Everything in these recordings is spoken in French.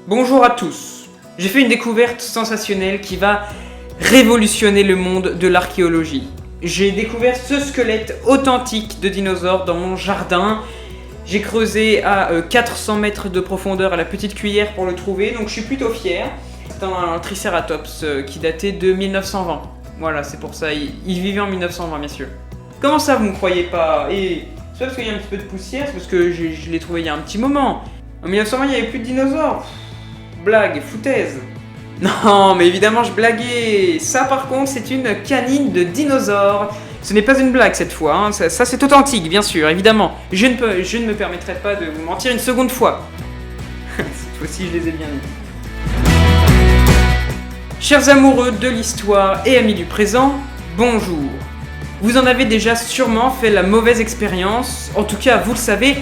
Bonjour à tous. J'ai fait une découverte sensationnelle qui va révolutionner le monde de l'archéologie. J'ai découvert ce squelette authentique de dinosaure dans mon jardin. J'ai creusé à 400 mètres de profondeur à la petite cuillère pour le trouver, donc je suis plutôt fier. C'est un Triceratops qui datait de 1920. Voilà, c'est pour ça, il vivait en 1920, messieurs. Comment ça, vous me croyez pas? Et c'est pas parce qu'il y a un petit peu de poussière, c'est parce que je l'ai trouvé il y a un petit moment. En 1920, il n'y avait plus de dinosaures. Blague, foutaise. Non, mais évidemment, je blaguais. Ça, par contre, c'est une canine de dinosaure. Ce n'est pas une blague cette fois, hein. Ça c'est authentique, bien sûr, évidemment. Je ne me permettrai pas de vous mentir une seconde fois. Cette fois-ci, je les ai bien dit. Chers amoureux de l'histoire et amis du présent, bonjour. Vous en avez déjà sûrement fait la mauvaise expérience. En tout cas, vous le savez,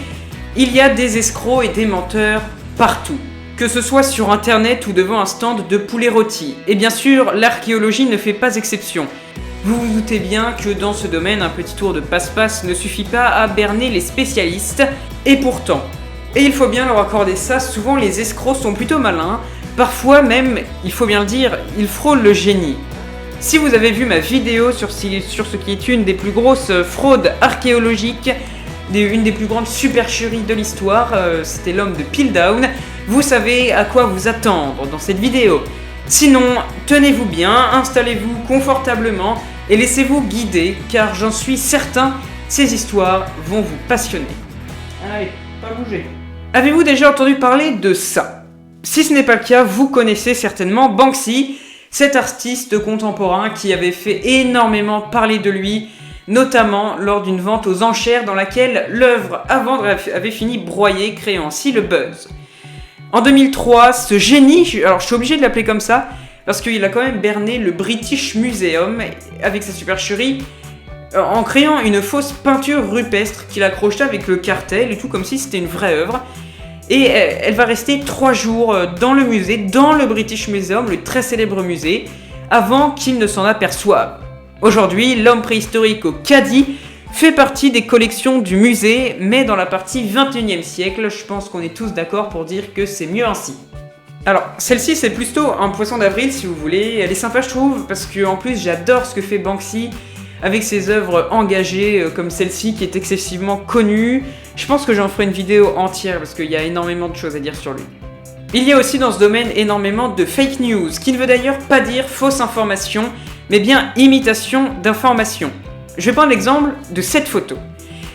il y a des escrocs et des menteurs partout. Que ce soit sur internet ou devant un stand de poulet rôti. Et bien sûr, l'archéologie ne fait pas exception. Vous vous doutez bien que dans ce domaine, un petit tour de passe-passe ne suffit pas à berner les spécialistes. Et pourtant, et il faut bien leur accorder ça, souvent les escrocs sont plutôt malins. Parfois même, il faut bien le dire, ils frôlent le génie. Si vous avez vu ma vidéo sur ce qui est une des plus grosses fraudes archéologiques, une des plus grandes supercheries de l'histoire, c'était l'homme de Piltdown, vous savez à quoi vous attendre dans cette vidéo. Sinon, tenez-vous bien, installez-vous confortablement et laissez-vous guider, car j'en suis certain, ces histoires vont vous passionner. Allez, pas bouger. Avez-vous déjà entendu parler de ça? Si ce n'est pas le cas, vous connaissez certainement Banksy, cet artiste contemporain qui avait fait énormément parler de lui, notamment lors d'une vente aux enchères dans laquelle l'œuvre à vendre avait fini broyée, créant ainsi le buzz. En 2003, ce génie, alors je suis obligé de l'appeler comme ça, parce qu'il a quand même berné le British Museum avec sa supercherie, en créant une fausse peinture rupestre qu'il accrocha avec le cartel et tout comme si c'était une vraie œuvre. Et elle va rester 3 jours dans le musée, dans le British Museum, le très célèbre musée, avant qu'il ne s'en aperçoive. Aujourd'hui, l'homme préhistorique au caddie fait partie des collections du musée, mais dans la partie 21e siècle, je pense qu'on est tous d'accord pour dire que c'est mieux ainsi. Alors, celle-ci, c'est plutôt un poisson d'avril, si vous voulez. Elle est sympa, je trouve, parce que en plus, j'adore ce que fait Banksy avec ses œuvres engagées, comme celle-ci, qui est excessivement connue. Je pense que j'en ferai une vidéo entière, parce qu'il y a énormément de choses à dire sur lui. Il y a aussi dans ce domaine énormément de fake news, qui ne veut d'ailleurs pas dire fausse information, mais bien imitation d'information. Je vais prendre l'exemple de cette photo.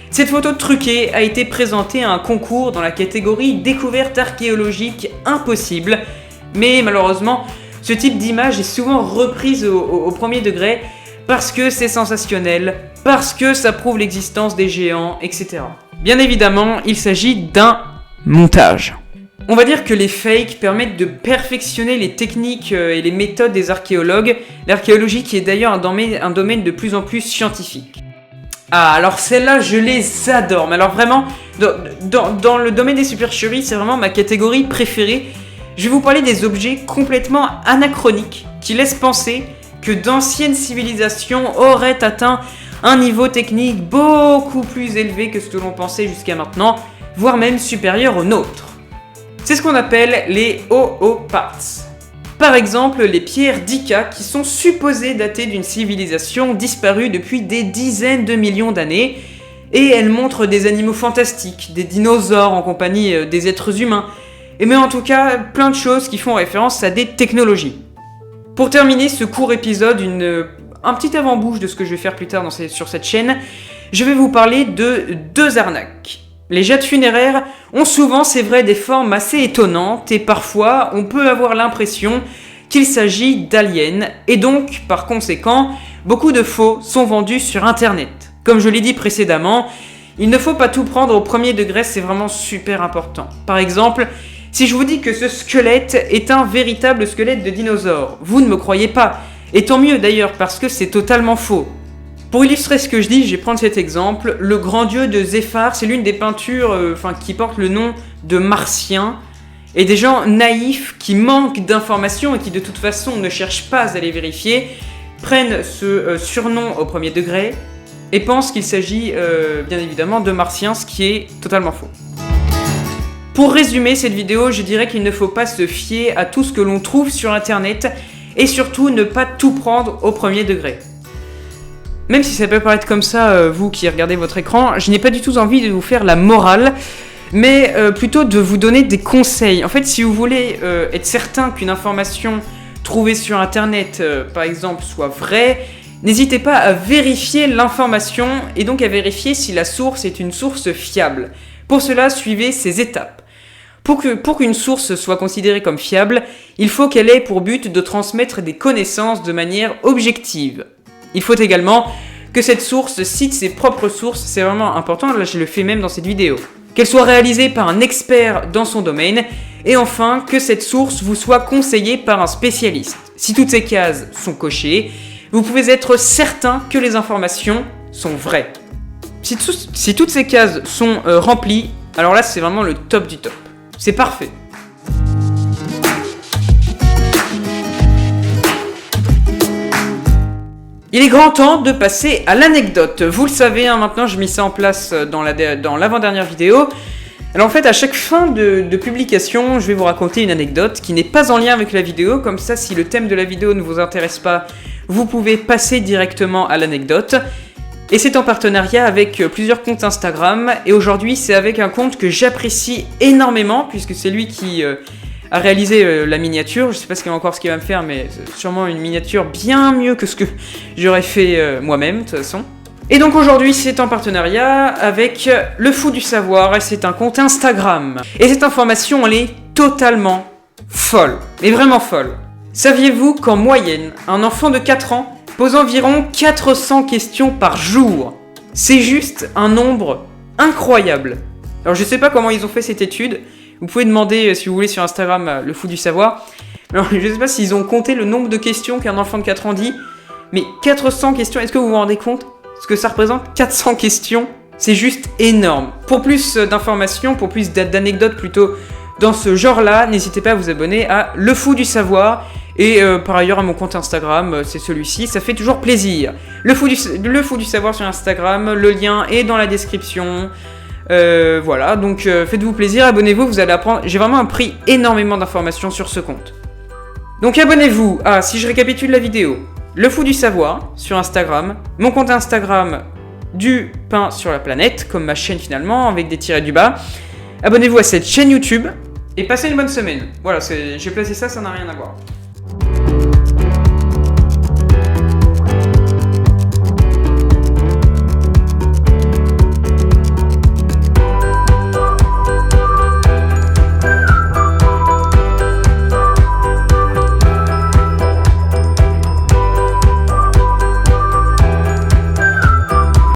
Cette photo truquée a été présentée à un concours dans la catégorie découverte archéologique impossible, mais malheureusement, ce type d'image est souvent reprise au premier degré parce que c'est sensationnel, parce que ça prouve l'existence des géants, etc. Bien évidemment, il s'agit d'un montage. On va dire que les fakes permettent de perfectionner les techniques et les méthodes des archéologues, l'archéologie qui est d'ailleurs un domaine de plus en plus scientifique. Ah, alors celles-là, je les adore, mais alors vraiment, dans le domaine des supercheries, c'est vraiment ma catégorie préférée. Je vais vous parler des objets complètement anachroniques qui laissent penser que d'anciennes civilisations auraient atteint un niveau technique beaucoup plus élevé que ce que l'on pensait jusqu'à maintenant, voire même supérieur au nôtre. C'est ce qu'on appelle les Ho-Ho-Parts. Par exemple, les pierres d'Ica qui sont supposées dater d'une civilisation disparue depuis des dizaines de millions d'années, et elles montrent des animaux fantastiques, des dinosaures en compagnie des êtres humains, mais en tout cas plein de choses qui font référence à des technologies. Pour terminer ce court épisode, un petit avant-bouche de ce que je vais faire plus tard sur cette chaîne, je vais vous parler de 2 arnaques. Les jets funéraires ont souvent, c'est vrai, des formes assez étonnantes et parfois on peut avoir l'impression qu'il s'agit d'aliens et donc, par conséquent, beaucoup de faux sont vendus sur internet. Comme je l'ai dit précédemment, il ne faut pas tout prendre au premier degré, c'est vraiment super important. Par exemple, si je vous dis que ce squelette est un véritable squelette de dinosaure, vous ne me croyez pas, et tant mieux d'ailleurs parce que c'est totalement faux. Pour illustrer ce que je dis, je vais prendre cet exemple. Le grand dieu de Zéphar, c'est l'une des peintures qui porte le nom de Martien. Et des gens naïfs qui manquent d'informations et qui de toute façon ne cherchent pas à les vérifier, prennent ce surnom au premier degré et pensent qu'il s'agit bien évidemment de Martien, ce qui est totalement faux. Pour résumer cette vidéo, je dirais qu'il ne faut pas se fier à tout ce que l'on trouve sur internet et surtout ne pas tout prendre au premier degré. Même si ça peut paraître comme ça, vous qui regardez votre écran, je n'ai pas du tout envie de vous faire la morale, mais plutôt de vous donner des conseils. En fait, si vous voulez être certain qu'une information trouvée sur internet, par exemple, soit vraie, n'hésitez pas à vérifier l'information et donc à vérifier si la source est une source fiable. Pour cela, suivez ces étapes. Pour qu'une source soit considérée comme fiable, il faut qu'elle ait pour but de transmettre des connaissances de manière objective. Il faut également que cette source cite ses propres sources, c'est vraiment important, là je le fais même dans cette vidéo. Qu'elle soit réalisée par un expert dans son domaine, et enfin que cette source vous soit conseillée par un spécialiste. Si toutes ces cases sont cochées, vous pouvez être certain que les informations sont vraies. Si toutes ces cases sont remplies, alors là c'est vraiment le top du top. C'est parfait. Il est grand temps de passer à l'anecdote. Vous le savez, maintenant je mis ça en place dans l'avant-dernière vidéo. Alors en fait, à chaque fin de publication, je vais vous raconter une anecdote qui n'est pas en lien avec la vidéo. Comme ça, si le thème de la vidéo ne vous intéresse pas, vous pouvez passer directement à l'anecdote. Et c'est en partenariat avec plusieurs comptes Instagram. Et aujourd'hui, c'est avec un compte que j'apprécie énormément, puisque c'est lui qui a réalisé la miniature. Je sais pas encore ce qu'il va me faire, mais c'est sûrement une miniature bien mieux que ce que j'aurais fait moi-même, de toute façon. Et donc aujourd'hui, c'est en partenariat avec Le Fou du Savoir, et c'est un compte Instagram. Et cette information, elle est totalement folle, mais vraiment folle. Saviez-vous qu'en moyenne, un enfant de 4 ans pose environ 400 questions par jour? C'est juste un nombre incroyable. Alors je sais pas comment ils ont fait cette étude. Vous pouvez demander, si vous voulez, sur Instagram, Le Fou du Savoir. Alors je sais pas s'ils ont compté le nombre de questions qu'un enfant de 4 ans dit, mais 400 questions, est-ce que vous vous rendez compte ce que ça représente? 400 questions, c'est juste énorme. Pour plus d'informations, pour plus d'anecdotes plutôt dans ce genre-là, n'hésitez pas à vous abonner à Le Fou du Savoir. Et par ailleurs à mon compte Instagram, c'est celui-ci, ça fait toujours plaisir. Le Fou du Savoir sur Instagram, le lien est dans la description. Voilà, donc faites-vous plaisir, abonnez-vous, vous allez apprendre. J'ai vraiment appris énormément d'informations sur ce compte. Donc abonnez-vous à, si je récapitule la vidéo, Le Fou du Savoir sur Instagram, mon compte Instagram du pain sur la planète, comme ma chaîne finalement, avec des tirets du bas. Abonnez-vous à cette chaîne YouTube et passez une bonne semaine. Voilà, j'ai placé ça n'a rien à voir.